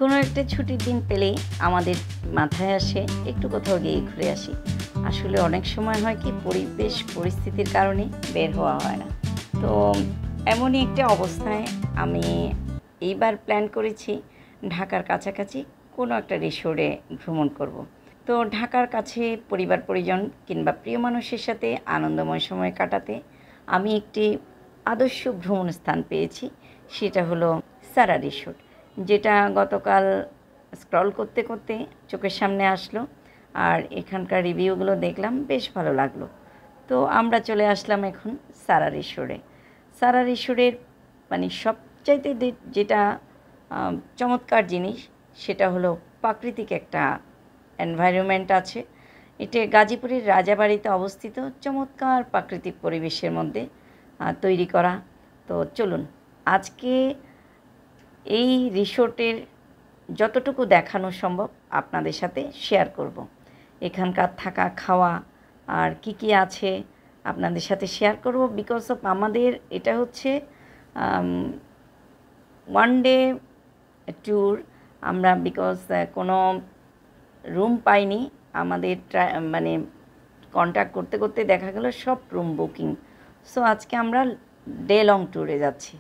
কোনো একটা ছুটির দিন পেলেই আমাদের মাথায় আসে একটু কোথাও গিয়ে ঘুরে আসি। আসলে অনেক সময় হয় কি, পরিবেশ পরিস্থিতির কারণে বের হওয়া হয় না। তো এমনই একটা অবস্থায় আমি এইবার প্ল্যান করেছি ঢাকার কাছাকাছি কোনো একটা রিসোর্টে ভ্রমণ করব। তো ঢাকার কাছে পরিবার পরিজন কিংবা প্রিয় মানুষের সাথে আনন্দময় সময় কাটাতে আমি একটি আদর্শ ভ্রমণ স্থান পেয়েছি, সেটা হলো সারা রিসোর্ট, যেটা গতকাল স্ক্রল করতে করতে চোখের সামনে আসলো। আর এখানকার রিভিউগুলো দেখলাম, বেশ ভালো লাগলো। তো আমরা চলে আসলাম এখন সারা রিসোর্টে। সারা রিসোর্টের মানে সবচাইতে যেটা চমৎকার জিনিস, সেটা হলো প্রাকৃতিক একটা এনভায়রনমেন্ট আছে। এটা গাজীপুরের রাজাবাড়িতে অবস্থিত, চমৎকার প্রাকৃতিক পরিবেশের মধ্যে তৈরি করা। তো চলুন আজকে এই রিসোর্টের যতটুকু দেখানো সম্ভব আপনাদের সাথে শেয়ার করব। এখানকার থাকা খাওয়া আর কি আছে আপনাদের সাথে শেয়ার করব। বিকজ অফ আমাদের এটা হচ্ছে ওয়ান ডে ট্যুর। আমরা বিকজ কোনো রুম পাইনি, আমাদের মানে কন্ট্যাক্ট করতে করতে দেখা গেল সব রুম বুকিং। সো আজকে আমরা ডে লং ট্যুরে যাচ্ছি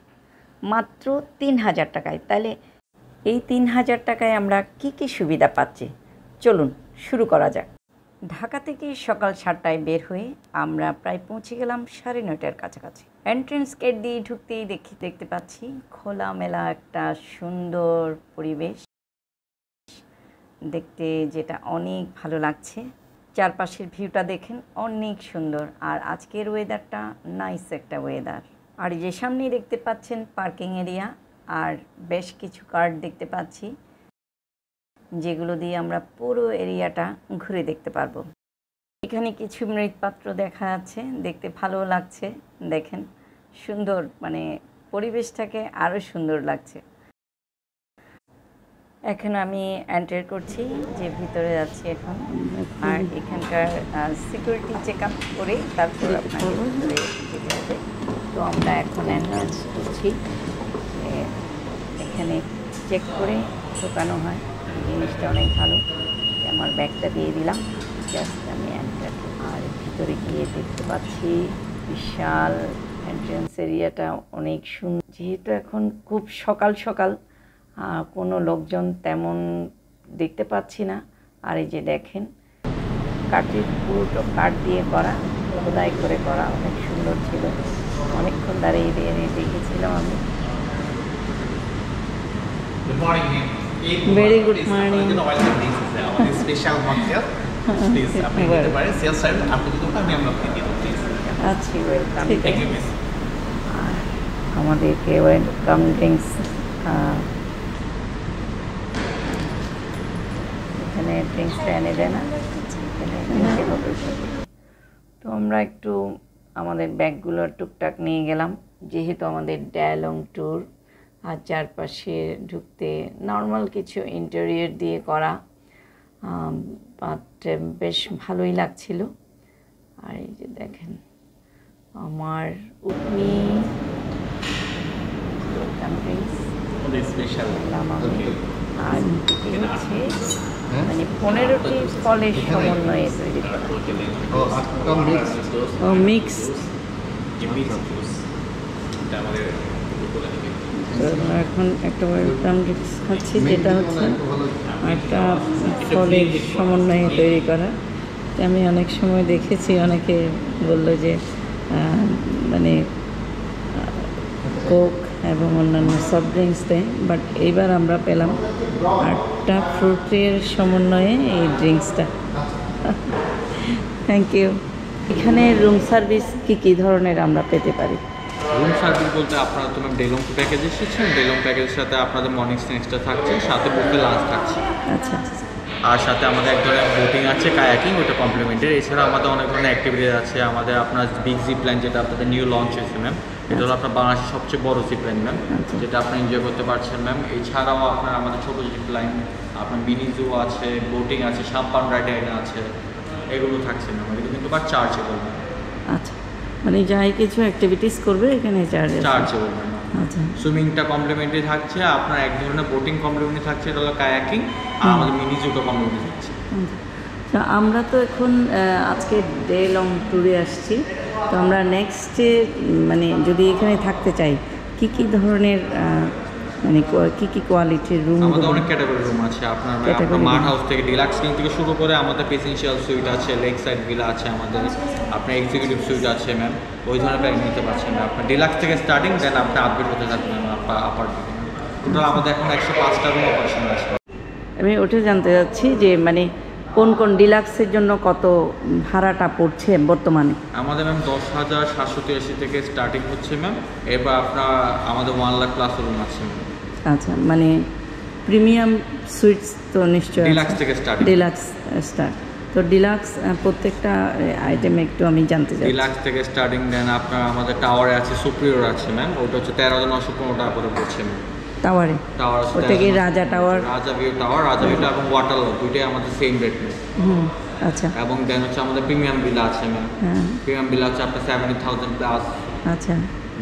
মাত্র ৩,০০০ টাকায়। তাহলে এই ৩,০০০ টাকায় আমরা কি সুবিধা পাচ্ছি, চলুন শুরু করা যাক। ঢাকা থেকে সকাল ৭টায় বের হয়ে আমরা প্রায় পৌঁছে গেলাম ৯:৩০টার কাছাকাছি। এন্ট্রেন্স গেট দিয়ে ঢুকতেই দেখতে পাচ্ছি খোলামেলা একটা সুন্দর পরিবেশ দেখতে, যেটা অনেক ভালো লাগছে। চারপাশের ভিউটা দেখেন, অনেক সুন্দর। আর আজকের ওয়েদারটা নাইস একটা ওয়েদার। আর যে সামনেই দেখতে পাচ্ছেন পার্কিং এরিয়া, আর বেশ কিছু কার দেখতে পাচ্ছি, যেগুলো দিয়ে আমরা পুরো এরিয়াটা ঘুরে দেখতে পারবো। এখানে কিছু মৃৎপাত্র দেখা যাচ্ছে, দেখতে ভালো লাগছে। দেখেন সুন্দর, মানে পরিবেশটাকে আরও সুন্দর লাগছে। এখন আমি এন্টার করছি, যে ভিতরে যাচ্ছি এখন। আর এখানকার সিকিউরিটি চেক আপ করে তারপর আপনাকে ভিতরে যেতে হবে। তো আমরা এখন এন্ট্রান্স করছি। এখানে চেক করে ঢোকানো হয়, জিনিসটা অনেক ভালো। আমার ব্যাগটা দিয়ে দিলাম, জাস্ট আমি এন্টার। আর ভিতরে গিয়ে দেখতে পাচ্ছি বিশাল এন্ট্রান্স এরিয়াটা অনেক সুন্দর। যেহেতু এখন খুব সকাল সকাল, কোনো লোকজন তেমন দেখতে পাচ্ছি না। আর এই যে দেখেন কাঠের, পুরোটা কাঠ দিয়ে করা, খোদাই করে করা, অনেক সুন্দর ছিল। অনেকক্ষণ দাঁড়িয়ে দেখেছিলাম আমি। Good morning, ma'am. Very good morning. আমাদের স্পেশাল মকটেল প্লিজ আপনি দিতে পারেন। সেলস সার্ভিস আপনি দিতে পারেন, আমি আপনাকে দিয়ে দেব প্লিজ। আচ্ছা, ওয়েলকাম। Thank you miss. আমাদেরকে ওয়েলকাম ড্রিঙ্কস এখানে ড্রিঙ্কসটা এনে দেয় না, তো আমরা একটু আমাদের ব্যাগগুলো টুকটাক নিয়ে গেলাম, যেহেতু আমাদের ডে লং ট্যুর। আর চারপাশে ঢুকতে নর্মাল কিছু ইন্টেরিয়র দিয়ে করা, বাট বেশ ভালোই লাগছিল। আর এই যে দেখেন আমার উটনি স্পেশাল। আর হচ্ছে মানে 15টি ফলের সমন্বয়ে তৈরি করা মিক্সড। আমরা এখন একটা ওয়েলকাম ড্রিঙ্কস খাচ্ছি, যেটা হচ্ছে একটা ফলের সমন্বয়ে তৈরি করা। আমি অনেক সময় দেখেছি, অনেকে বললো যে মানে কোক এবং অন্যান্য সফট ড্রিঙ্কস দেয়, বাট এইবার আমরা পেলাম 8টা ফ্রুটের সমন্বয়ে এই ড্রিঙ্কসটা। Thank you. এখানে রুম সার্ভিস কী ধরনের আমরা পেতে পারি? রুম সার্ভিস বলতে আপনারা তোমার ডেলং প্যাকেজ এসেছেন, ডেলং প্যাকেজের সাথে আপনাদের মর্নিং স্ন্যাক্সটা থাকছে, সাথে বুফে লাঞ্চ থাকছে। আচ্ছা। আর সাথে আমাদের এক ধরনের বোটিং আছে, কায়াকিং, ওইটা কমপ্লিমেন্টারি। এছাড়া আমাদের অনেক ধরনের অ্যাক্টিভিটিস আছে। আমাদের আপনার বিগ জিপ লাইন, যেটা আপনাদের নিউ লঞ্চ হয়েছে ম্যাম, এটা হলো আপনার বাংলাদেশের সবচেয়ে বড় জিপ লাইন ম্যাম, যেটা আপনি এনজয় করতে পারছেন ম্যাম। এছাড়াও আপনার আমাদের ছোটো জিপ লাইন, আপনার মিনি জু আছে, বোটিং আছে, সাম্পান রাইড আছে, এগুলো থাকছে ম্যাম। এগুলো কিন্তু বা চার্জেবল ম্যাম। আচ্ছা, মানে যাই কিছু অ্যাক্টিভিটিস করবে এখানে চার্জেবল ম্যাম। আচ্ছা সুইমিংটা কমপ্লিমেন্টারি থাকছে, আপনার এক ধরনের বোটিং কমপ্লিমেন্টারি থাকছে, এটা হলো কায়াকিং, আর আমাদের মিনি জুটো কমপ্লিমেন্টারি থাকছে। তো আমরা তো এখন আজকে ডে লং ট্যুরে আসছি, তো আমরা নেক্সটে মানে যদি এখানে থাকতে চাই কি কি ধরনের মানে কি কি কোয়ালিটির রুম? আমাদের অনেক ক্যাটাগরি রুম আছে, আপনার মার্ট হাউস থেকে ডিলাক্স কিং থেকে শুরু করে আমাদের প্রেসিডেন্সিয়াল সুইট আছে, লেক সাইড ভিলা আছে আমাদের, আপনার এক্সিকিউটিভ সুইট আছে ম্যাম, ওই ধরনের প্যাকেজ নিতে পারছেন ম্যাম। আপনার ডিলাক্স থেকে স্টার্টিং, দেন আপনি আপগ্রেড হতে থাকবেন আপনার আপার দিকে। টোটাল আমাদের এখন 105টা রুম অপারেশন আছে। আমি ওটা জানতে চাচ্ছি যে মানে কোন কোন ডিলাক্সের জন্য কত ভাড়াটা পড়ছে বর্তমানে? আমাদের ম্যাম 10,783 থেকে স্টার্টিং হচ্ছে ম্যাম, এরপর আপনার আমাদের 1 লাখ প্লাস রুম আছে ম্যাম। আচ্ছা, মানে প্রিমিয়াম সুইটস তো নিশ্চয়ই ডিলাক্স থেকে স্টার্ট, ডিলাক্স স্টার্ট, তো ডিলাক্স প্রত্যেকটা আইটেম একটু আমি জানতে চাই। ডিলাক্স থেকে স্টার্টিং, দেন আপনার আমাদের টাওয়ারে আছে, সুপ্রিয়র আছে ম্যাম, ওটা হচ্ছে 13,915 টাকা করে পড়ছে ম্যাম। টাওয়ারে? টাওয়ার ওটা কি রাজা টাওয়ার? রাজা ভিউ টাওয়ার, রাজা ভিউ এবং ওয়াটার লক দুইটাই আমাদের সেম রেট ম্যাম। আচ্ছা। এবং দেন হচ্ছে আমাদের প্রিমিয়াম ভিলা আছে ম্যাম। প্রিমিয়াম ভিলা হচ্ছে আপনার 70,000 প্লাস। আচ্ছা।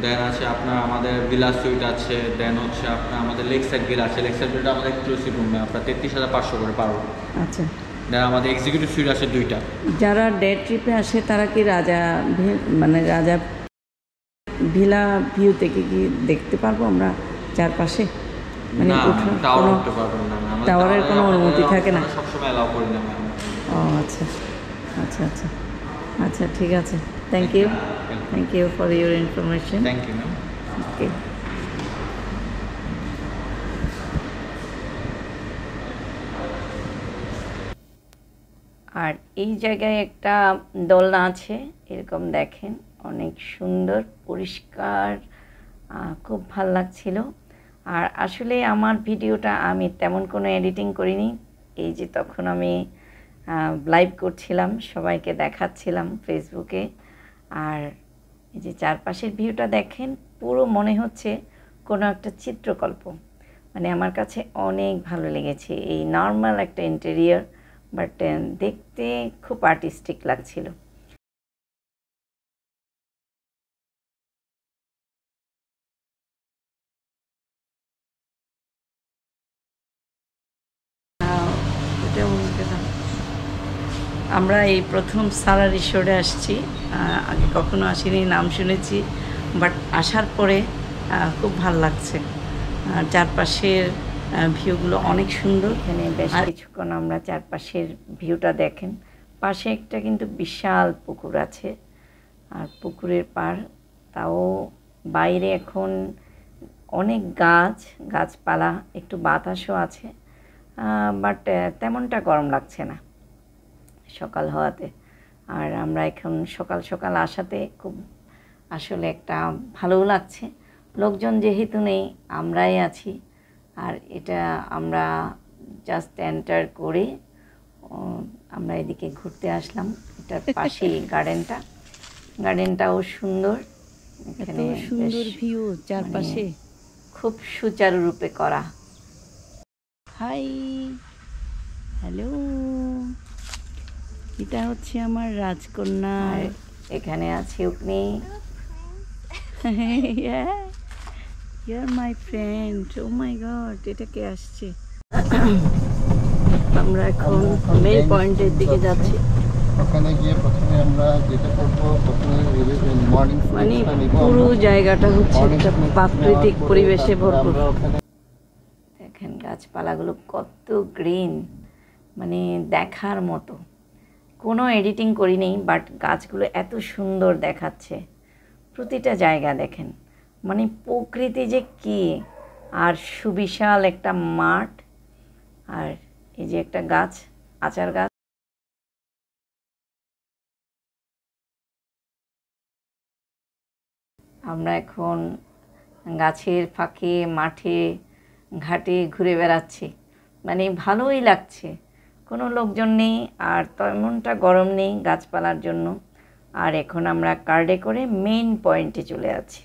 দেন আছে আপনার আমাদের ভিলা সুইট আছে, দেন হচ্ছে আপনার আমাদের লেক সাইড ভিলা আছে, লেক সাইড ভিলাটা আমাদের এক্সক্লুসিভ রুম আপনার 33,500 করে পার রুম। আচ্ছা। দেন আমাদের এক্সিকিউটিভ সুইট আছে 2টা। যারা ডে ট্রিপে আসে তারা কি রাজা মানে রাজা ভিলা ভিউ থেকে কি দেখতে পারবো আমরা চারপাশে? মানে টাওয়ার উঠতে পারবেন না, টাওয়ারের কোনো অনুমতি থাকে না? সবসময় অ্যালাউ করি না ম্যাম। ও আচ্ছা আচ্ছা আচ্ছা আচ্ছা, ঠিক আছে, thank you for your information. Thank you ma'am. Okay. আর এই জায়গায় একটা দোলনা আছে, এরকম দেখেন, অনেক সুন্দর পরিষ্কার, খুব ভাল লাগছিল। আর আসলে আমার ভিডিওটা আমি তেমন কোনো এডিটিং করিনি, এই যে তখন আমি লাইভ করছিলাম, সবাইকে দেখাচ্ছিলাম ফেসবুকে। আর এই যে চারপাশের ভিউটা দেখেন, পুরো মনে হচ্ছে কোনো একটা চিত্রকল্প। মানে আমার কাছে অনেক ভালো লেগেছে এই নর্মাল একটা ইন্টেরিয়র, বাট দেখতে খুব আর্টিস্টিক লাগছিল। আমরা এই প্রথম সারা রিসোর্টে আসছি, আগে কখনো আসিনি, নাম শুনেছি, বাট আসার পরে খুব ভালো লাগছে। চারপাশের ভিউগুলো অনেক সুন্দর, এখানে বেশ কিছুক্ষণ আমরা চারপাশের ভিউটা দেখেন। পাশে একটা কিন্তু বিশাল পুকুর আছে, আর পুকুরের পার, তাও বাইরে এখন অনেক গাছপালা, একটু বাতাসও আছে, বাট তেমনটা গরম লাগছে না সকাল হওয়াতে। আর আমরা এখন সকাল সকাল আসাতে খুব আসলে একটা ভালোও লাগছে, লোকজন যেহেতু নেই, আমরাই আছি। আর এটা আমরা জাস্ট এন্টার করে আমরা এদিকে ঘুরতে আসলাম, এটার পাশেই গার্ডেনটাও সুন্দর, এখানে সুন্দর ভিউ চারপাশে, খুব সুচারুরূপে করা। হাই, হ্যালো, এটা হচ্ছে আমার রাজকন্যা, এখানে আছে উনি। You are my friend. Oh my God, এটা কে আসছে? আমরা এখন মেইন পয়েন্টের দিকে যাচ্ছি। ওখানে গিয়ে প্রথমে আমরা যেটা করবো, প্রথমে মর্নিং মানে পুরো জায়গাটা হচ্ছে একটা প্রাকৃতিক পরিবেশে ভরপুর। দেখেন গাছপালাগুলো কত গ্রিন, মানে দেখার মতো। কোনো এডিটিং করিনি, বাট গাছগুলো এত সুন্দর দেখাচ্ছে, প্রতিটা জায়গা দেখেন, মানে প্রকৃতি যে কি, আর সুবিশাল একটা মাঠ, আর এই যে একটা গাছ, আচার গাছ। আমরা এখন গাছের ফাঁকে, মাঠে, ঘাটে ঘুরে বেড়াচ্ছি, মানে ভালোই লাগছে, কোনো লোকজন নেই, আর তেমনটা গরম নেই গাছপালার জন্য। আর এখন আমরা কার্ডে করে মেইন পয়েন্টে চলে যাচ্ছি।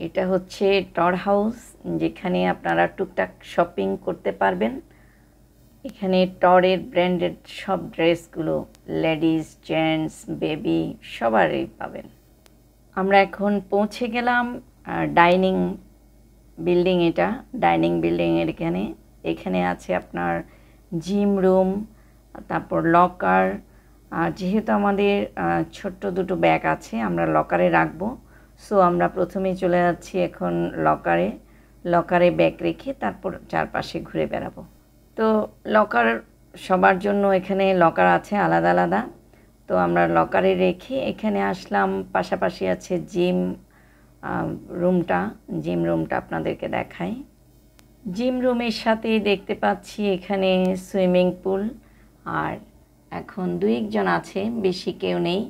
এটা হচ্ছে টর হাউস, যেখানে আপনারা টুকটাক শপিং করতে পারবেন। এখানে টরের ব্র্যান্ডেড সব ড্রেসগুলো, লেডিস, জেন্টস, বেবি সবারই পাবেন। আমরা এখন পৌঁছে গেলাম ডাইনিং বিল্ডিং, এটা ডাইনিং বিল্ডিংয়ের এখানে আছে আপনার জিম রুম, তারপর লকার। আর যেহেতু আমাদের ছোট্ট দুটো ব্যাগ আছে, আমরা লকারে রাখবো, সো আমরা প্রথমেই চলে যাচ্ছি এখন লকারে ব্যাগ রেখে তারপর চারপাশে ঘুরে বেড়াবো। তো লকার সবার জন্য এখানে লকার আছে আলাদা আলাদা, তো আমরা লকারে রেখে এখানে আসলাম। পাশাপাশি আছে জিম রুমটা আপনাদেরকে দেখাই। জিম রুমের সাথে দেখতে পাচ্ছি এখানে সুইমিং পুল, আর এখন 2-1 জন আছে, বেশি কেউ নেই।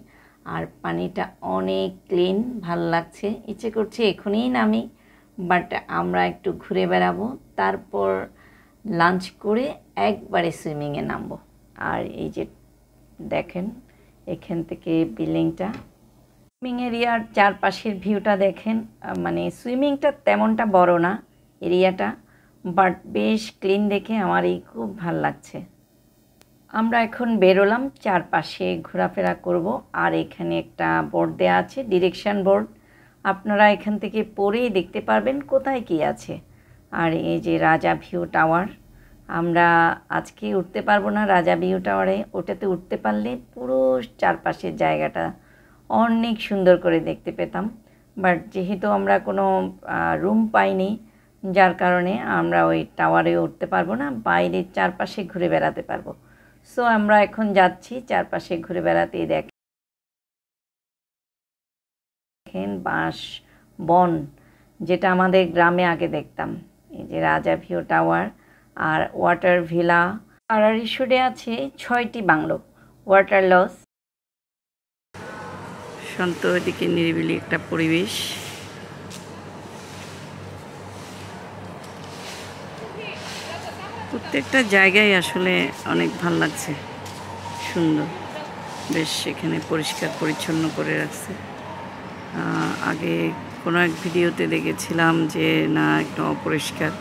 আর পানিটা অনেক ক্লিন, ভালো লাগছে, ইচ্ছে করছে এখনই নামি, বাট আমরা একটু ঘুরে বেড়াবো, তারপর লাঞ্চ করে একবারে সুইমিংয়ে নামবো। আর এই যে দেখেন এখান থেকে বিল্ডিংটা, সুইমিং এরিয়ার চারপাশের ভিউটা দেখেন। মানে সুইমিংটা তেমনটা বড় না এরিয়াটা, বাট বেশ ক্লিন দেখে আমার খুব ভাল লাগছে। আমরা এখন বেরোলাম, চারপাশে ঘোরাফেরা করব। আর এখানে একটা বোর্ড দেওয়া আছে, ডিরেকশন বোর্ড, আপনারা এখান থেকে পড়েই দেখতে পারবেন কোথায় কী আছে। আর এই যে রাজা ভিউ টাওয়ার, আমরা আজকে উঠতে পারবো না রাজা ভিউ টাওয়ারে, ওটাতে উঠতে পারলে পুরো চারপাশের জায়গাটা অনেক সুন্দর করে দেখতে পেতাম, বাট যেহেতু আমরা কোনো রুম পাইনি, যার কারণে আমরা ওই টাওয়ারে উঠতে পারবো না, বাইরে চারপাশে ঘুরে বেড়াতে পারবো। সো আমরা এখন যাচ্ছি চারপাশে ঘুরে বেড়াতে। দেখেন বাঁশ বন, যেটা আমাদের গ্রামে আগে দেখতাম। এই যে রাজা ভিউ টাওয়ার আর ওয়াটার ভিলা। আর রিসোর্টে আছে 6টি বাংলো, ওয়াটার লস। শান্ত এদিকে নিরিবিলি একটা পরিবেশ। প্রত্যেকটা জায়গায় আসলে অনেক ভাল লাগছে, সুন্দর, বেশ এখানে পরিষ্কার পরিচ্ছন্ন করে রাখছে। আগে কোনো এক ভিডিওতে দেখেছিলাম যে না একটু অপরিষ্কার,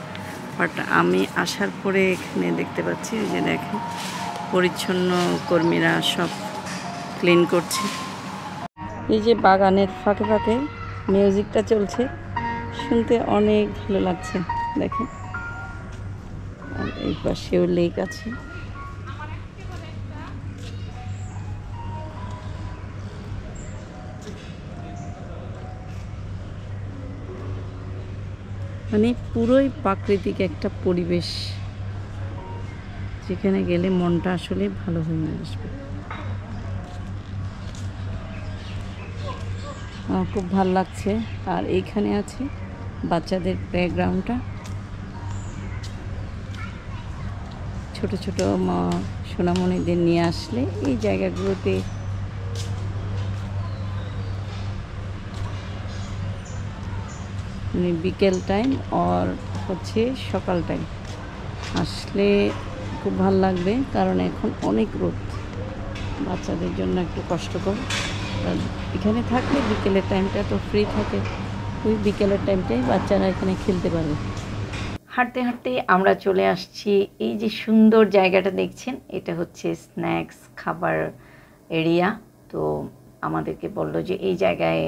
বাট আমি আসার পরে এখানে দেখতে পাচ্ছি যে দেখেন পরিচ্ছন্ন কর্মীরা সব ক্লিন করছে। এই যে বাগানের ফাঁকে ফাঁকে মিউজিকটা চলছে, শুনতে অনেক ভালো লাগছে দেখেন। আর এই পাশেও লেক আছে। মানে পুরোই প্রাকৃতিক একটা পরিবেশ, যেখানে গেলে মনটা আসলে ভালো হয়ে আসবে। খুব ভালো লাগছে। আর এইখানে আছে বাচ্চাদের প্লেগ্রাউন্ডটা, ছোট ছোট সোনামণিদের নিয়ে আসলে এই জায়গাগুলোতে মানে বিকেল টাইম আর হচ্ছে সকাল টাইম আসলে খুব ভালো লাগবে, কারণ এখন অনেক রোদ, বাচ্চাদের জন্য একটু কষ্টকর। এখানে থাকলে বিকেলের টাইমটা তো ফ্রি থাকে, ওই বিকেলের টাইমটাই বাচ্চারা এখানে খেলতে পারবে। হাঁটতে হাঁটতে আমরা চলে আসছি এই যে সুন্দর জায়গাটা দেখছেন, এটা হচ্ছে স্ন্যাক্স খাবার এরিয়া। তো আমাদেরকে বললো যে এই জায়গায়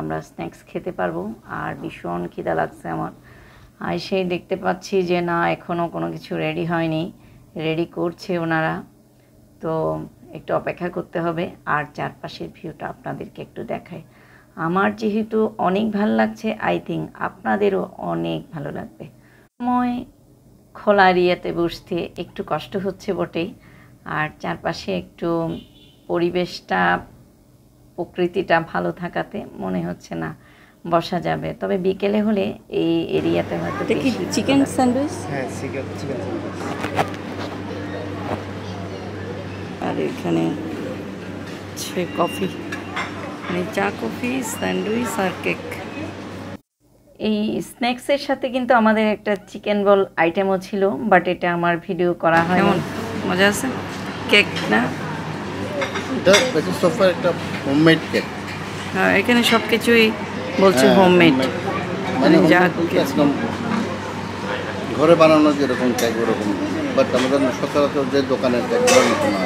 আমরা স্ন্যাক্স খেতে পারবো। আর ভীষণ খিদা লাগছে আমার, আর সেই দেখতে পাচ্ছি যে না এখনও কোনো কিছু রেডি হয়নি, রেডি করছে ওনারা, তো একটু অপেক্ষা করতে হবে। আর চারপাশের ভিউটা আপনাদেরকে একটু দেখাই। আমার যেহেতু অনেক ভালো লাগছে, আই থিঙ্ক আপনাদেরও অনেক ভালো লাগবে। সময় খোলা এরিয়াতে বসতে একটু কষ্ট হচ্ছে বটেই, আর চারপাশে একটু পরিবেশটা প্রকৃতিটা ভালো থাকাতে মনে হচ্ছে না বসা যাবে, তবে বিকেলে হলে এই এরিয়াতে হয়তো চিকেন স্যান্ডউইচ। হ্যাঁ চিকেন স্যান্ডউইচ। আর এখানে কফি, মানে চা কফি স্যান্ডউইচ আর কেক। এই স্ন্যাক্সের সাথে কিন্তু আমাদের একটা চিকেন বল আইটেমও ছিল, বাট এটা আমার ভিডিও করা হয়। কেমন মজা আছে কেক না? এটা সোফার একটা হোমমেড কেক। হ্যাঁ এখানে সব কিছুই বলছে হোমমেড, মানে যা একদম ঘরে বানানো যেরকম কেক ওরকম, বাট আমাদের সচরাচর যে দোকানের কেক মতো না।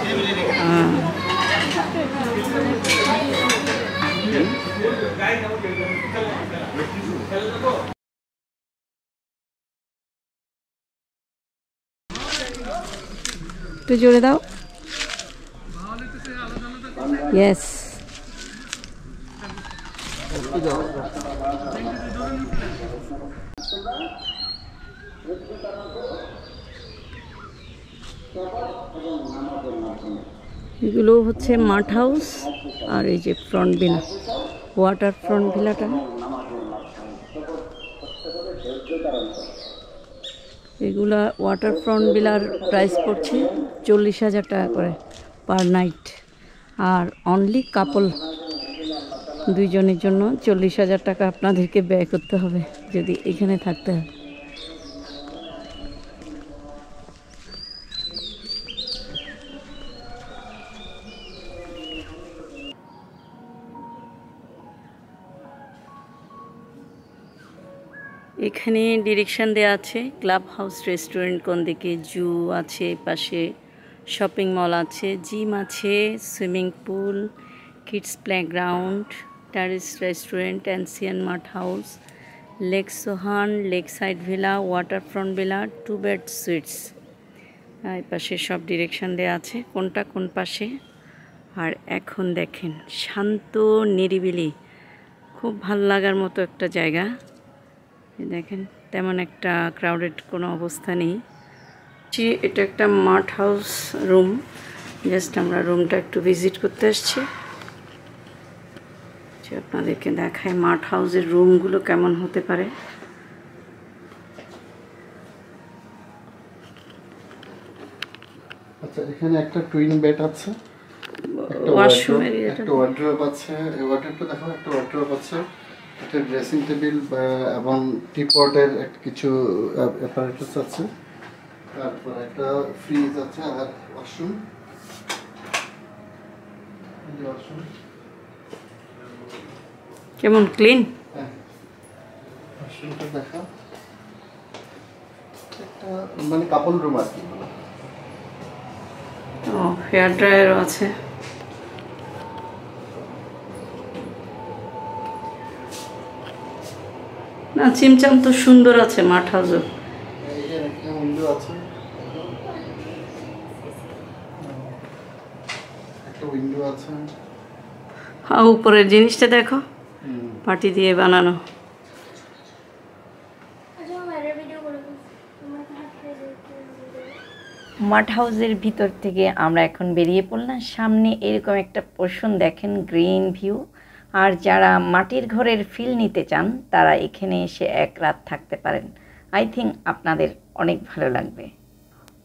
একটু জোরে দাও। ইয়েস। এগুলো হচ্ছে মাঠ হাউস আর এই যে ফ্রন্ট ভিলা, ওয়াটার ফ্রন্ট ভিলাটা। এগুলা ওয়াটার ফ্রন্ট ভিলার প্রাইস পড়ছে 40,000 টাকা করে পার নাইট, আর অনলি কাপল দুইজনের জন্য 40,000 টাকা আপনাদেরকে ব্যয় করতে হবে যদি এখানে থাকতে হয়। এখানে ডিরেকশন দেওয়া আছে, ক্লাব হাউস রেস্টুরেন্ট কোন দিকে, জু আছে পাশে, শপিং মল আছে, জিম আছে, swimming pool, kids playground, terrace restaurant, ancient মাঠ হাউস, লেক সোহান, lake side villa, waterfront villa, 2 bed suites. এই পাশে সব ডিরেকশন দেওয়া আছে কোনটা কোন পাশে। আর এখন দেখেন শান্ত নিরিবিলি, খুব ভাল লাগার মতো একটা জায়গা। দেখেন তেমন একটা ক্রাউডেড কোনো অবস্থা নেই। এটা একটা মাঠ হাউস রুম, জাস্ট আমরা রুমটা একটু ভিজিট করতে আসছি। আপনাদেরকে দেখায় মাঠ হাউসের রুমগুলো কেমন হতে পারে। আচ্ছা, এখানে একটা টুইন বেড আছে, ওয়াশরুম এরিয়া, একটা ওয়ার্ড্রোব আছে, এই ওয়ার্ড্রোবটা দেখো, একটা ওয়ার্ড্রোব আছে, একটা ড্রেসিং টেবিল এবং টিপটের কিছু অ্যাপারেটাস আছে, তারপর একটা ফ্রিজ আছে, আর ওয়াশরুম। কেমন ক্লিন। হ্যাঁ, ওয়াশরুমটা দেখা, একটা মানে কাপল রুম আর কি। ও, হেয়ার ড্রায়ারও আছে। না, চিমচাম তো সুন্দর আছে মাঠ হাউসও। একটা উইন্ডো আছে, একটা উইন্ডো আছে। হ্যাঁ, উপরের জিনিসটা দেখো, পাটি দিয়ে বানানো। মাঠ হাউসের ভিতর থেকে আমরা এখন বেরিয়ে পড়লাম। সামনে এরকম একটা পোর্শন দেখেন, গ্রিন ভিউ। আর যারা মাটির ঘরের ফিল নিতে চান তারা এখানে এসে এক রাত থাকতে পারেন। আই থিঙ্ক আপনাদের অনেক ভালো লাগবে।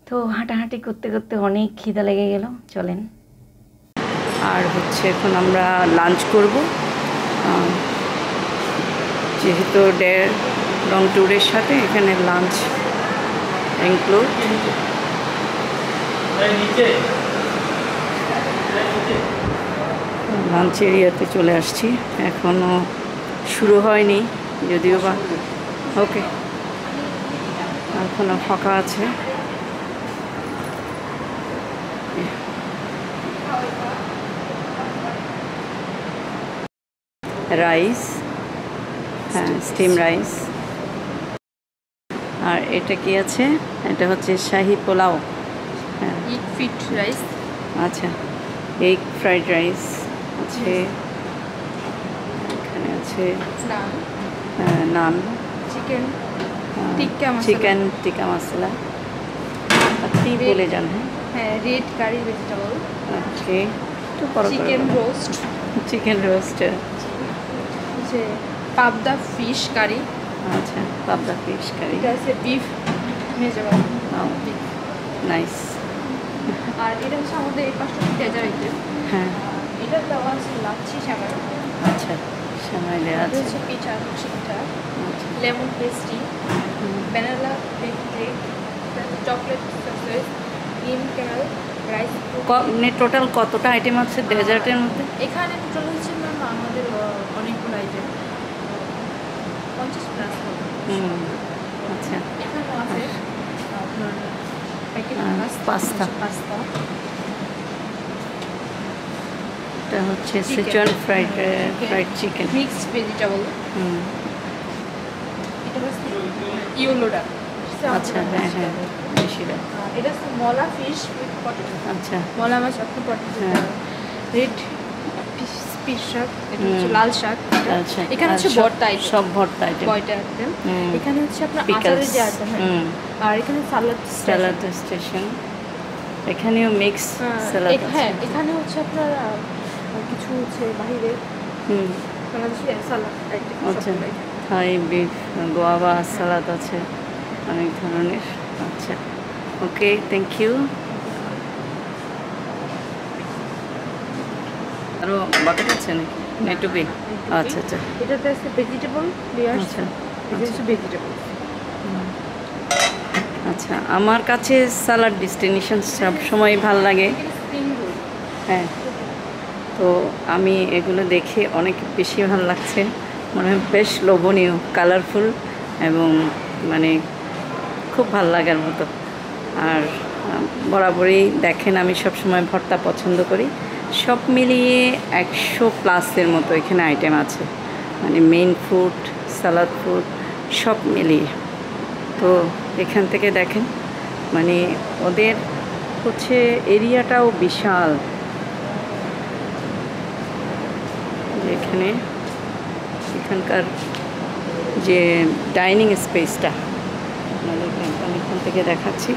তো হাঁটাহাঁটি করতে করতে অনেক খিদা লেগে গেল, চলেন। আর হচ্ছে এখন আমরা লাঞ্চ করব, যেহেতু লং ট্যুরের সাথে এখানে লাঞ্চ ইনক্লুড। লাঞ্চ এরিয়াতে চলে আসছি, এখনও শুরু হয়নি যদিও বা, ওকে এখনও ফাঁকা আছে। রাইস, হ্যাঁ স্টিম রাইস। আর এটা কি আছে, এটা হচ্ছে শাহি পোলাও। হ্যাঁ, এগ ফ্রাইড রাইস। আচ্ছা, এগ ফ্রাইড রাইস আছে, এখানে আছে নান, চিকেন টিক্কা মশলা, চিকেন টিক্কা মশলা, আপনি বলে যান। হ্যাঁ, রেড কারি ভেজিটেবল, ওকে, একটু বড় করে চিকেন বলুন। রোস্ট, চিকেন রোস্ট, যে পাবদা ফিশ কারি। আচ্ছা, পাবদা ফিশ কারি, এটা আছে বিফ ভেজিটেবল, নাইস। আর এটা হচ্ছে আমাদের এই পাশটা ডেজার্ট আইটেম। হ্যাঁ, এটা দেওয়া আছে লাচ্ছি সামার, আচ্ছা, সময় দেওয়া এটা আছে। হচ্ছে পিঠা, শিকটা, আচ্ছা, lemon pastry, vanilla cake, chocolate sauces, cream caramel, rice. Total কতটা আইটেম আছে ডেজার্টের মধ্যে? এখানে টোটাল হচ্ছে ম্যাম আমাদের অনেকগুলো আইটেম, 50+ হবে। আচ্ছা, এখানেও আছে আপনার প্যাকেট পাস্তা। পাস্তা, এটা হচ্ছে Sichuan fried chicken, mixed vegetable. এটা হচ্ছে ইয়োলোডা। আচ্ছা, হ্যাঁ হ্যাঁ, বেশিরভাগ। এটা হচ্ছে মলা ফিশ উইথ পটেটো। আচ্ছা মলা মাছ আপনি পটেটো। হ্যাঁ। রেড পিস শাক, এটা হচ্ছে লাল শাক। আচ্ছা এখানে হচ্ছে ভর্তা item, সব ভর্তা আইটেম, বয়টা আইটেম। হুম। এখানে হচ্ছে আপনার Pickles, আচারের যে আইটেম, আর এখানে সালাদ স্যালাড স্টেশন, এখানেও মিক্স স্যালাড আছে। হ্যাঁ, এখানে হচ্ছে আপনার কিছু হচ্ছে বাইরে বাংলাদেশি সালাদ আইটেম। আচ্ছা থাই বিফ গোয়াবা সালাদ আছে অনেক ধরনের। আচ্ছা ওকে, থ্যাংক ইউ। আরও বাকি আছে নাকি নেটুবি? আচ্ছা আচ্ছা এটাতে আছে ভেজিটেবল লেয়ার্স। আচ্ছা এটা হচ্ছে ভেজিটেবল। আচ্ছা, আমার কাছে সালাড ডেস্টিনেশন সবসময় ভালো লাগে। Spring roll. হ্যাঁ, তো আমি এগুলো দেখে অনেক বেশি ভালো লাগছে, মনে হয় বেশ লোভনীয়, কালারফুল এবং মানে খুব ভালো লাগার মতো। আর বরাবরই দেখেন আমি সবসময় ভর্তা পছন্দ করি। সব মিলিয়ে 100+ মতো এখানে আইটেম আছে, মানে মেইন ফুড, সালাদ ফুড সব মিলিয়ে। তো এখান থেকে দেখেন মানে ওদের হচ্ছে এরিয়াটাও বিশাল। এখানকার যে ডাইনিং স্পেসটা আপনাদেরকে আমি এখান থেকে দেখাচ্ছি।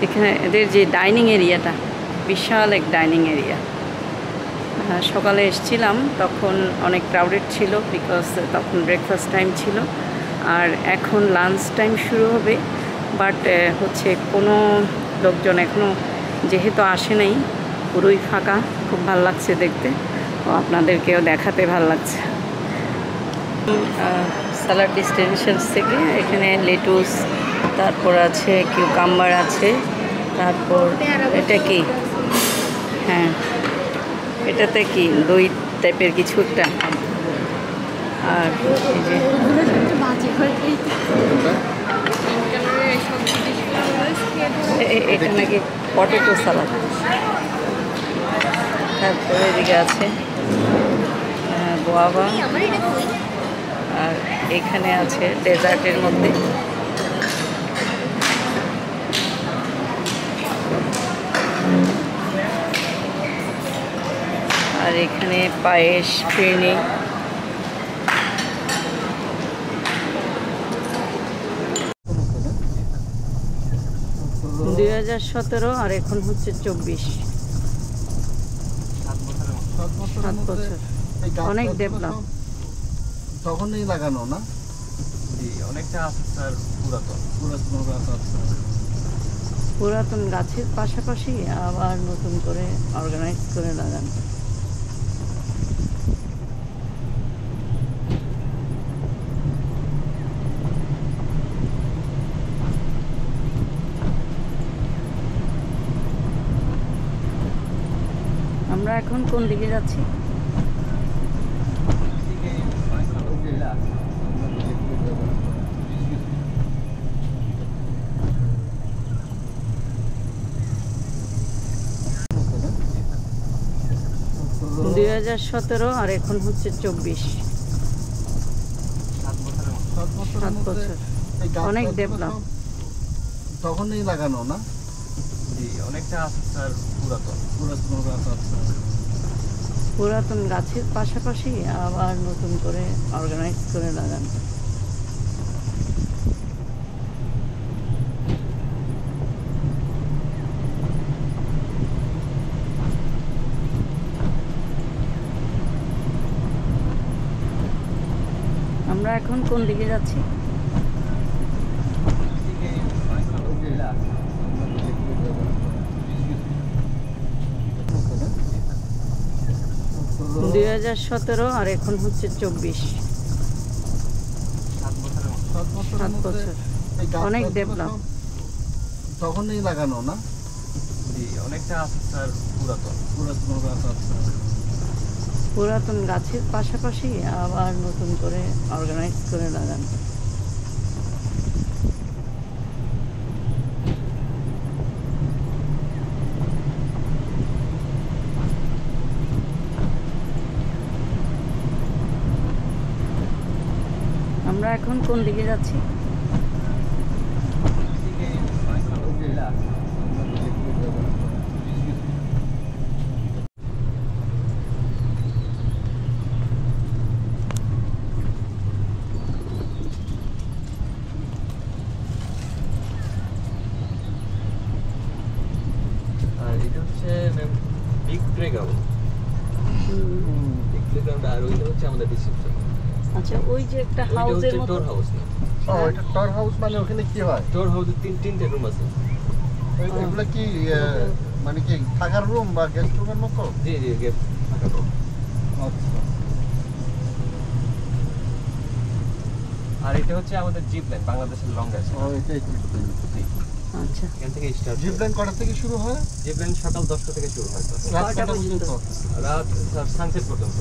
এখানে এদের যে ডাইনিং এরিয়াটা বিশাল এক ডাইনিং এরিয়া। সকালে এসেছিলাম তখন অনেক ক্রাউডেড ছিল, বিকজ তখন ব্রেকফাস্ট টাইম ছিল। আর এখন লাঞ্চ টাইম শুরু হবে, বাট হচ্ছে কোনো লোকজন এখনও যেহেতু আসে নাই, পুরোই ফাঁকা। খুব ভালো লাগছে দেখতে, ও আপনাদেরকেও দেখাতে ভালো লাগছে। সালাড ডেস্টিনেশনস থেকে এখানে লেটুস, তারপর আছে কিউকাম্বার আছে, তারপর এটা কি, হ্যাঁ এটাতে কি দই টাইপের কিছু একটা। আর এই যে এটা নাকি পটেটো সালাদ। তারপরে এদিকে আছে গোয়াবা, আর এখানে আছে ডেজার্টের মধ্যে আর এখানে পায়েস, ফিরনি। 2017 আর এখন হচ্ছে 24, 7 বছর। অনেক ডেভেলপ। তখনই লাগানো না? জি, অনেকটা আছে স্যার, পুরাতন। পুরাতন গাছের পাশাপাশি আবার নতুন করে অর্গানাইজ করে লাগানো। আমরা এখন কোন দিকে যাচ্ছি? হুম। 2017 আর এখন হচ্ছে 24, 7 বছর। অনেক ডেভেলপ। তখনই লাগানো না? জি, অনেকটা আছে স্যার, পুরাতন। পুরাতন গাছের পাশাপাশি আবার নতুন করে অর্গানাইজ করে লাগানো। আমরা এখন কোন দিকে যাচ্ছি? হুম। 2017 আর এখন হচ্ছে 24, 7 বছর। অনেক ডেভেলপ। তখনই লাগানো না? জি, অনেকটা আছে স্যার, পুরাতন। পুরাতন গাছের পাশাপাশি আবার নতুন করে অর্গানাইজ করে লাগানো। আমরা এখন কোন দিকে যাচ্ছি? আর এটা হচ্ছে ma'am big playground. Big playground আর ওইটা হচ্ছে আমাদের রিসেপশন। আচ্ছা, ওই যে একটা ওইটা হাউসের হচ্ছে মতো। টোর হাউস না? ও এটা টর হাউস মানে ওখানে কি হয়? টোর হাউসে তিনটে রুম আছে। এগুলো কি মানে কি থাকার রুম বা গেস্ট রুমের মতো? জি জি, গেস্ট থাকার রুম। আচ্ছা। আর এটা হচ্ছে আমাদের জিপ লাইন, বাংলাদেশের লংগেস্ট। ও এটাই আচ্ছা, এখান থেকে স্টার্ট। জিপ লাইন কটা থেকে শুরু হয়? জিপ লাইন সকাল 10টা থেকে শুরু হয়, রাত কয়টা কটা পর্যন্ত? পর্যন্ত? রাত সানসেট পর্যন্ত।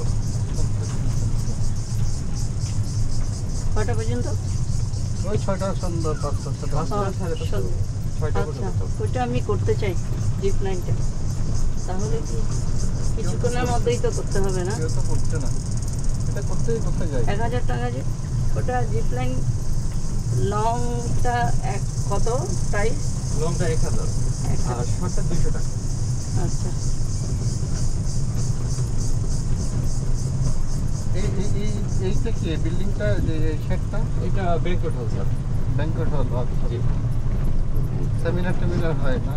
কয়টা পর্যন্ত? ওই 6টা সন্ধ্যা 5টা 6টা। পাঁচটা, সাড়ে পাঁচটা, 6টা আচ্ছা, পর্যন্ত। ওইটা আমি করতে চাই, জিপ লাইনটা। তাহলে কি কিছুক্ষণের মধ্যেই তো করতে হবে না? কেউ তো করছে না, এটা করতে যায়। 1000 টাকা যে ওটা জিপ লাইন লংটা কত প্রাইস? লংটা 1000 আর শর্টটা 200 টাকা। আচ্ছা, এইটা কি বিল্ডিংটা যে শেডটা? এটা banquet hall sir. Banquet hall. জি। সেমিনার হয় না?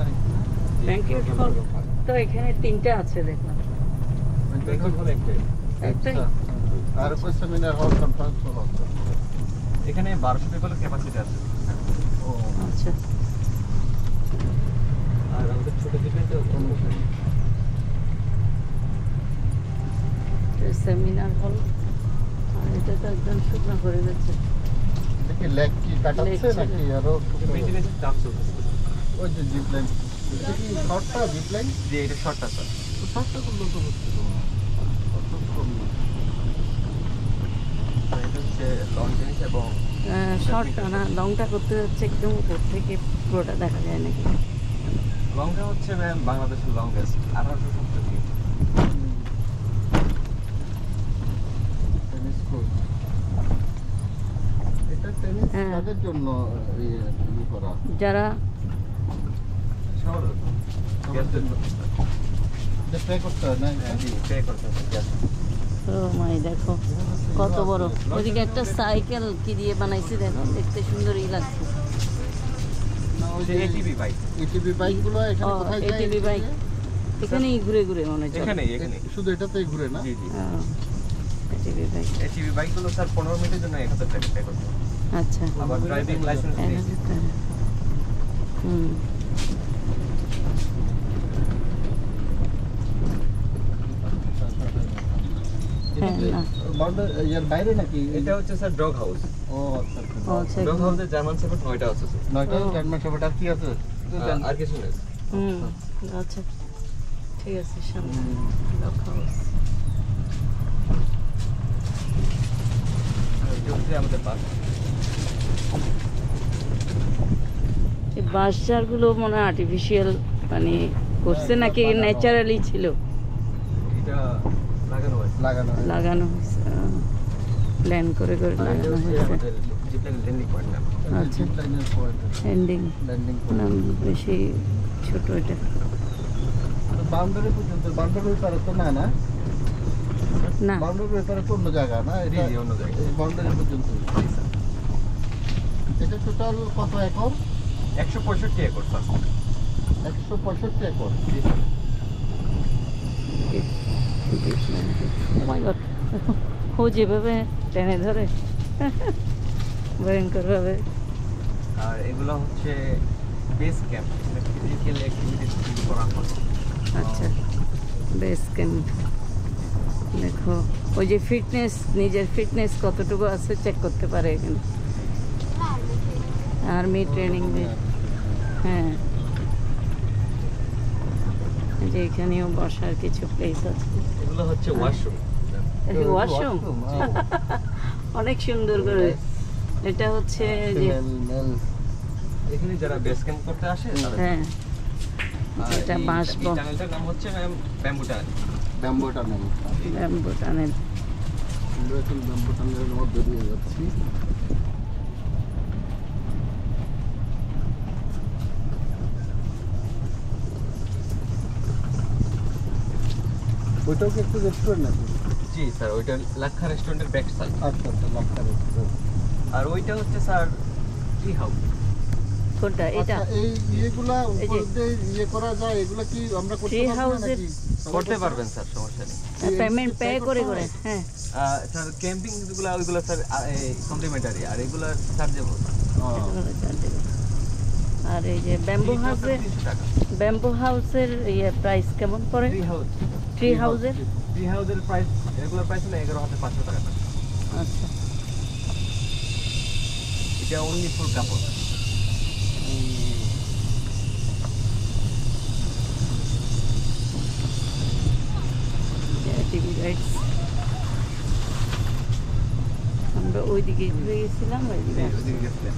ব্যাংকোয়েট হল তো এখানে 3টে আছে দেখলাম। ব্যাংকোয়েট হল একটাই। একটাই? আর কোন সেমিনার হল, কনফারেন্স হল আছে? এখানে 1200 পিপলের ক্যাপাসিটি আছে। ও আচ্ছা, আর আমাদের ছোট জিপলাইনটা সেমিনার হল। আর এটা তো একদম শুকনো করে দিচ্ছে। দেখি লেগ কি কাটাচ্ছে leg নাকি আরো? মেইনটেনেন্সের চাপ চলছে। ওই যে জিপ লাইন, এটা কি শর্টটা জিপ লাইন? যে এটা শর্টটা স্যার। শর্টটা করলে তো হচ্ছে তো অত কম না। আর এটা হচ্ছে লং জিনিস এবং শর্টটা না, লংটা করতে হচ্ছে একদম উপর থেকে পুরোটা দেখা যায় নাকি? লংটা হচ্ছে ম্যাম বাংলাদেশের লংগেস্ট 1870 ফিট। Tennis court. এটা টেনিস হ্যাঁ। তাদের জন্য ইয়ে করা। যারা সবার গেস্টের জন্য। এটা প্লে করতে হয় না? হ্যাঁ জি, পে করতে হবে guest। ও মাই, দেখো কত বড়। ওদিকে একটা সাইকেল কি দিয়ে বানাইছে, দেখো দেখতে সুন্দরই লাগছে। না ওই যে যে এটিভি বাইক। এটিভি বাইকগুলো এখানে ও, কোথায় যায়? ATV বাইক এখানেই ঘুরে ঘুরে মনে হয় চলে। এখানেই শুধু এটাতেই ঘুরে না? জি জি। ATV bike. এটিভি বাইকগুলো স্যার 15 মিনিটের জন্য 1000 টাকা পে করতে হবে। আচ্ছা, আবার ড্রাইভিং লাইসেন্স নেই। 1000 টাকা। হুম, এটা কি হ্যাঁ, না। বাউন্ডারি এর বাইরে নাকি? এটা হচ্ছে স্যার ডগ হাউস। ও আচ্ছা আচ্ছা। ও আচ্ছা, ডগ হাউসে জার্মান শেফার্ড 9টা আছে স্যার। 9টা ও। জার্মান শেফার্ড আর কি আছে? আর কিছু নেই। হুম, আচ্ছা ঠিক আছে, সামনে Dog House। আর এটা হচ্ছে আমাদের বাস। এই বাঁশঝাড়গুলো মনে হয় আর্টিফিশিয়াল মানে করছে নাকি ন্যাচারালি ছিল? এটা লাগানো হয়েছে। লাগানো হয়। লাগানো হয়েছে, প্ল্যান করে করে আর এটা লাগানো হচ্ছে হয়েছে। আমাদের জিপলাইন ল্যান্ডিং পয়েন্ট নাম। আচ্ছা, জিপ লাইনের পয়েন্ট, এন্ডিং ল্যান্ডিং না পয়েন্ট। বেশি ছোট এটা। বাউন্ডারি পর্যন্ত, বাউন্ডারির পারে তো না? না, বাউন্ডারির পারে তো অন্য জায়গা না? জি জি, অন্য জায়গায়। বাউন্ডারি পর্যন্ত। এটা টোটাল কত acre? 165 acre sir. 165 acre. G sir. Oh my God, ও যেভাবে টেনে ধরে ভয়ঙ্কর ভাবে। আর এগুলো হচ্ছে বেস ক্যাম্প, ফিজিক্যাল অ্যাক্টিভিটিস করা হয়। আচ্ছা, বেস ক্যাম্প। দেখো ওই যে ফিটনেস, নিজের ফিটনেস কতটুকু আছে চেক করতে পারে এখানে। আর্মি ট্রেনিং দিয়ে, হ্যাঁ। এই যে এখানেও বসার কিছু প্লেস আছে। এগুলো হচ্ছে ওয়াশরুম। ওয়াশরুম অনেক সুন্দর করে। এটা হচ্ছে যে এখানে যারা বেস ক্যাম্প করতে আসে তারা। হ্যাঁ, আর এটা এই বাঁশ বন। টানেলটার নাম হচ্ছে ma'am bamboo tunnel. Bamboo tunnel. Bamboo tunnel. আমরা এখন ব্যাম্বো টানেলের মধ্যে দিয়ে যাচ্ছি। ওইটাও কি একটু রেস্টুরেন্ট নাকি? জি স্যার, ওইটা লাক্ষা রেস্টুরেন্টের ব্যাক সাইড। আচ্ছা আচ্ছা, লাক্ষা রেস্টুরেন্ট। আর ওইটা হচ্ছে স্যার ট্রি হাউস। কোনটা এটা? আচ্ছা, এই ইয়েগুলা এই যে- উপর দিয়ে ইয়ে করা যায়, এগুলা কি আমরা করতে Tree পারবো না house নাকি? করতে পারবেন স্যার, সমস্যা নেই। পেমেন্ট পে করে করে, হ্যাঁ। স্যার ক্যাম্পিং যেগুলো ওইগুলো স্যার কমপ্লিমেন্টারি, আর এগুলো চার্জেবল। এগুলো চার্জেবল। আর এই যে ব্যাম্বু হাউসের 300 টাকা। ব্যাম্বু হাউসের ইয়ে প্রাইস কেমন পড়ে? ট্রি হাউস, ট্রি হাউসের? ট্রি হাউসের প্রাইস রেগুলার প্রাইস হলো 11,500 টাকা। আচ্ছা, এটা অনলি ফুল কাপড়। TV rights. আমরা ওইদিকে ঘুরে গেছিলাম, ওইদিকে ওদিকে গেছিলেন।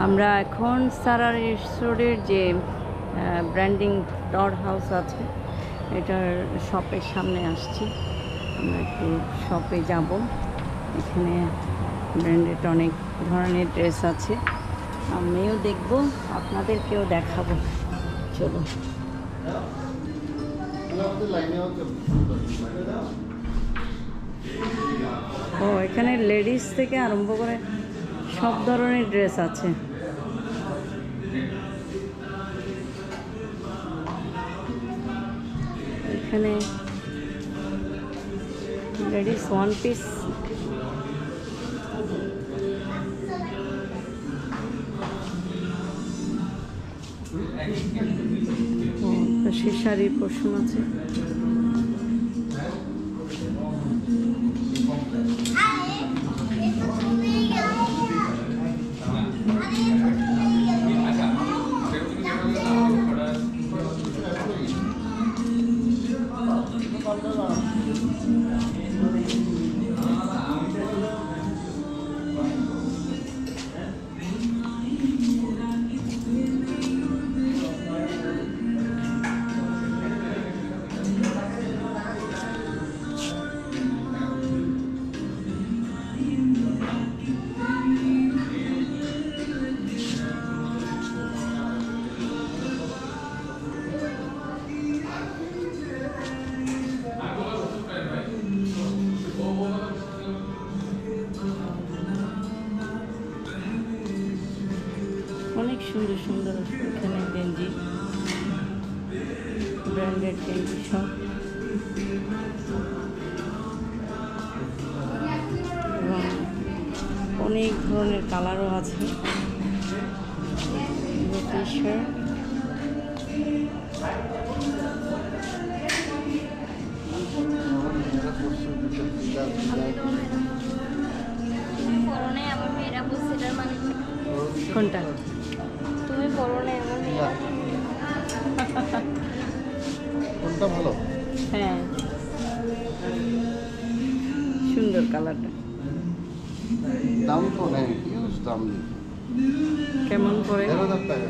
আমরা এখন সারা রিসোর্টের যে ব্র্যান্ডিং ডট হাউস আছে এটার শপের সামনে আসছি। আমরা একটু শপে যাব। এখানে ব্র্যান্ডেড অনেক ধরনের ড্রেস আছে, আমিও দেখব, আপনাদেরকেও দেখাবো। চলো। আমাদের লাইনেও ও, এখানে লেডিস থেকে আরম্ভ করে সব ধরনের ড্রেস আছে। এখানে লেডিস ওয়ান পিস, সে শাড়ির পোর্শন আছে। অনেক সুন্দর সুন্দর এখানে গেঞ্জি, ব্র্যান্ডেড গেঞ্জি সব। এবং অনেক ধরনের কালারও আছে। টি শার্ট, পরনে আমার মেয়েরা বলছে এটার মানে কি? কোনটা? তুমি পরনে এমন মেয়েরা কোনটা ভালো? হ্যাঁ, সুন্দর কালারটা। দাম তো নেই, ইউজ দাম নেই, কেমন পড়ে? 11,000 টাকা।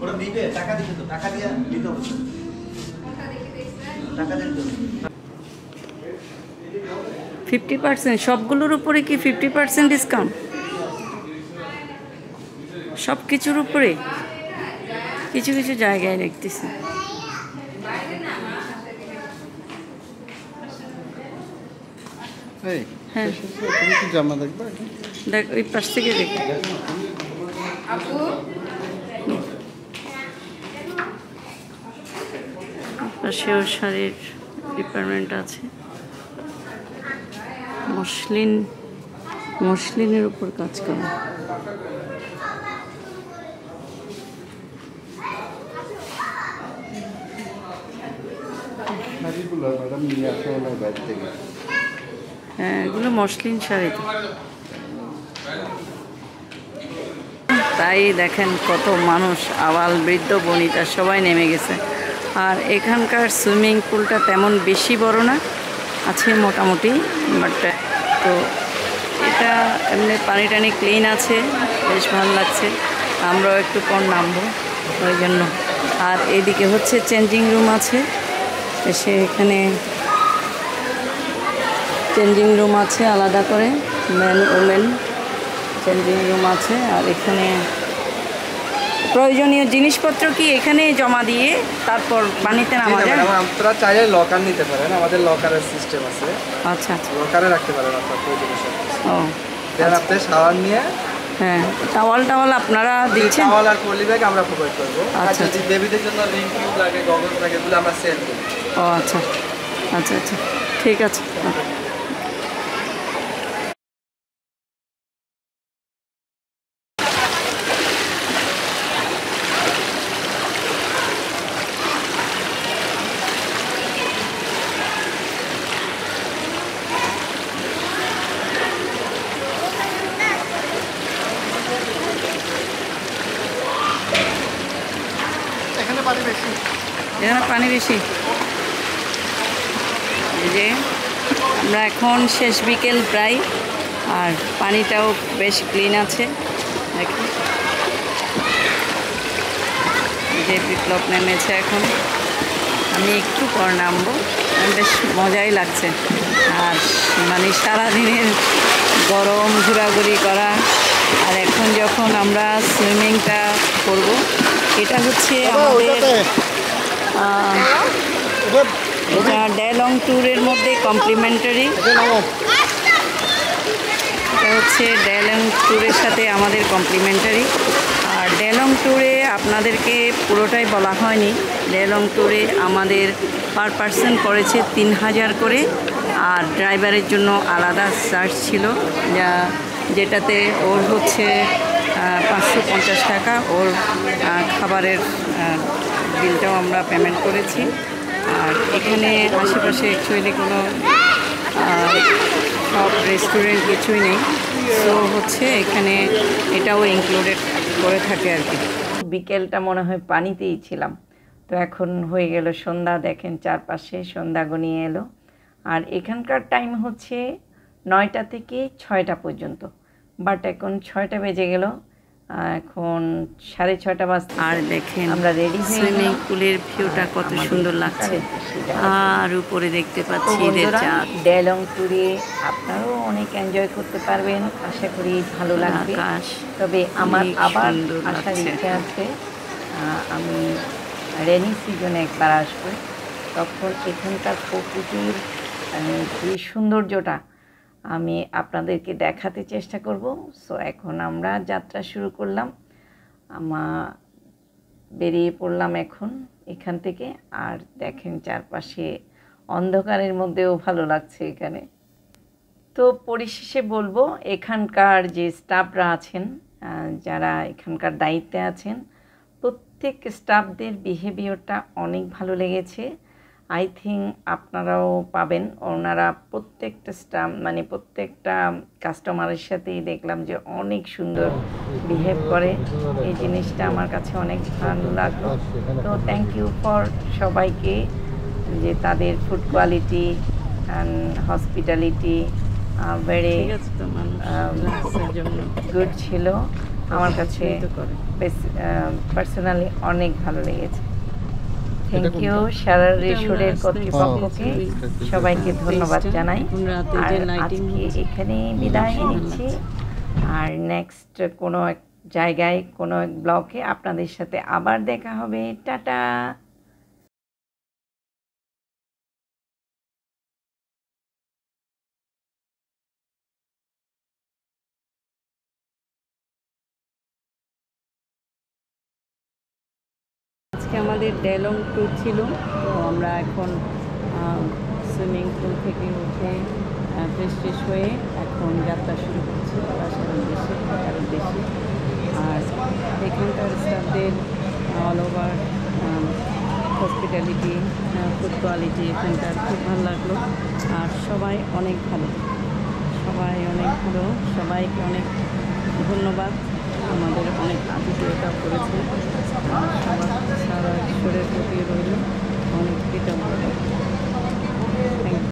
ওরা দিবে, টাকা দিবে তো, টাকা দিয়ে দিতে হবে। টাকা দিতে হবে। 50% সবগুলোর উপরে কি 50% ডিসকাউন্ট? সব কিছুর উপরে? কিছু কিছু জায়গায় দেখতেছি। এই, হ্যাঁ। তুমি কি জামা দেখবে? দেখ, ওই পাশ থেকে দেখ। পাশেও শাড়ির ডিপার্টমেন্ট আছে। মসলিনের উপর কাজ করা। শাড়িগুলো ম্যাডাম নিয়ে আসা হলো বাইরে থেকে। হ্যাঁ, এগুলো মসলিন শাড়ি তো। তাই দেখেন কত মানুষ, আবাল বৃদ্ধ বনিতা সবাই নেমে গেছে। আর এখানকার সুইমিং পুলটা তেমন বেশি বড় না, আছে মোটামুটি, বাট তো এটা এমনি পানি টানি ক্লিন আছে, বেশ ভালো লাগছে। আমরাও একটু পর নামবো ওই জন্য। আর এদিকে হচ্ছে চেঞ্জিং রুম আছে, এসে এখানে চেঞ্জিং রুম আছে আলাদা করে, মেন ওমেন চেঞ্জিং রুম আছে। আর এখানে প্রয়োজনীয় জিনিসপত্র কি এখানে জমা দিয়ে তারপর পানিতে নামা যায়? আপনারা চাইলে লকার নিতে পারেন, আমাদের লকারের সিস্টেম আছে, আচ্ছা আচ্ছা, লকারে রাখতে পারেন আপনার প্রয়োজনীয় সব কিছু। ও দেন আপনি শাওয়ার নিয়ে, হ্যাঁ, টাওয়াল টাওয়াল আপনারা দিচ্ছেন? টাওয়াল আর পলি ব্যাগ আমরা প্রোভাইড করবো। আর আচ্ছা, যদি বেবিদের জন্য রিং টিউব লাগে, গগলস লাগে, এগুলো আমরা সেল করি। ও আচ্ছা আচ্ছা আচ্ছা, ঠিক আছে। এখানে পানি বেশি। এখানে পানি বেশি। এই যে আমরা এখন শেষ বিকেল প্রায়, আর পানিটাও বেশ ক্লিন আছে দেখুন। এই যে বিপ্লব নেমেছে এখন, আমি একটু পর নামবো। বেশ মজাই লাগছে। আর মানে সারাদিনের গরম ঘোরাঘুরি করা, আর এখন যখন আমরা সুইমিংটা করব, এটা হচ্ছে আমাদের এটা ডেলং ট্যুরের মধ্যে কমপ্লিমেন্টারি। এটা হচ্ছে ডেলং ট্যুরের সাথে আমাদের কমপ্লিমেন্টারি। আর ডেলং ট্যুরে আপনাদেরকে পুরোটাই বলা হয়নি। ডেলং ট্যুরে আমাদের পার পার্সন পড়েছে 3000 করে, আর ড্রাইভারের জন্য আলাদা চার্জ ছিল, যেটাতে ওর হচ্ছে 550 টাকা ওর খাবারের বিলটাও আমরা পেমেন্ট করেছি। আর এখানে আশেপাশে অ্যাকচুয়ালি কোনো সব রেস্টুরেন্ট কিছুই নেই, তো হচ্ছে এখানে এটাও ইনক্লুডেড করে থাকে আর কি। বিকেলটা মনে হয় পানিতেই ছিলাম, তো এখন হয়ে গেল সন্ধ্যা। দেখেন চারপাশে সন্ধ্যা গনিয়ে এলো। আর এখানকার টাইম হচ্ছে 9টা থেকে 6টা পর্যন্ত, বাট এখন 6টা বেজে গেল, এখন 6:30 বাজে। আর দেখেন আমরা রেডি সুইমিং পুলের ভিউটা কত সুন্দর লাগছে। আর উপরে দেখতে পাচ্ছি ঈদের চাঁদ। ডেলং ট্যুরে আপনারাও অনেক এনজয় করতে পারবেন, আশা করি ভালো লাগবে। আকাশ তবে আমার আবার আসার ইচ্ছা আছে। আমি রেনি সিজনে একবার আসবো, তখন এখানকার প্রকৃতির যে সৌন্দর্যটা আমি আপনাদেরকে দেখাতে চেষ্টা করব। সো এখন আমরা যাত্রা শুরু করলাম, বেরিয়ে পড়লাম এখন এখান থেকে। আর দেখেন চারপাশে অন্ধকারের মধ্যেও ভালো লাগছে এখানে। তো পরিশেষে বলবো, এখানকার যে স্টাফরা আছেন, যারা এখানকার দায়িত্বে আছেন, প্রত্যেক স্টাফদের বিহেভিয়ারটা অনেক ভালো লেগেছে। আই থিঙ্ক আপনারাও পাবেন। ওনারা প্রত্যেকটা স্টাফ মানে প্রত্যেকটা কাস্টমারের সাথেই দেখলাম যে অনেক সুন্দর বিহেভ করে। এই জিনিসটা আমার কাছে অনেক ভালো লাগলো। তো থ্যাংক ইউ ফর সবাইকে, যে তাদের food quality and hospitality very good ছিল। আমার কাছে পার্সোনালি অনেক ভালো লেগেছে। থ্যাংক ইউ সারা রিসোর্টের কর্তৃপক্ষকে, সবাইকে ধন্যবাদ জানাই। আর আজকে এখানেই বিদায় নিচ্ছি। আর নেক্সট কোনো এক জায়গায় কোনো এক ব্লগে আপনাদের সাথে আবার দেখা হবে। টাটা। আজকে আমাদের ডেলং ট্যুর ছিল, তো আমরা এখন সুইমিং পুল থেকে উঠে ফ্রেশ ট্রেশ হয়ে এখন যাত্রা শুরু করছি বাসার উদ্দেশ্যে, ঢাকার উদ্দেশ্যে। আর এখানকার স্টাফদের all over hospitality, food quality এখানকার খুব ভালো লাগলো। আর সবাই অনেক ভালো, সবাই অনেক ভালো, সবাইকে অনেক ধন্যবাদ। আমাদের অনেক আতিথেয়তা করেছে। সবার সারা ঈশ্বরের প্রতি রইল অনেক কৃতজ্ঞতা।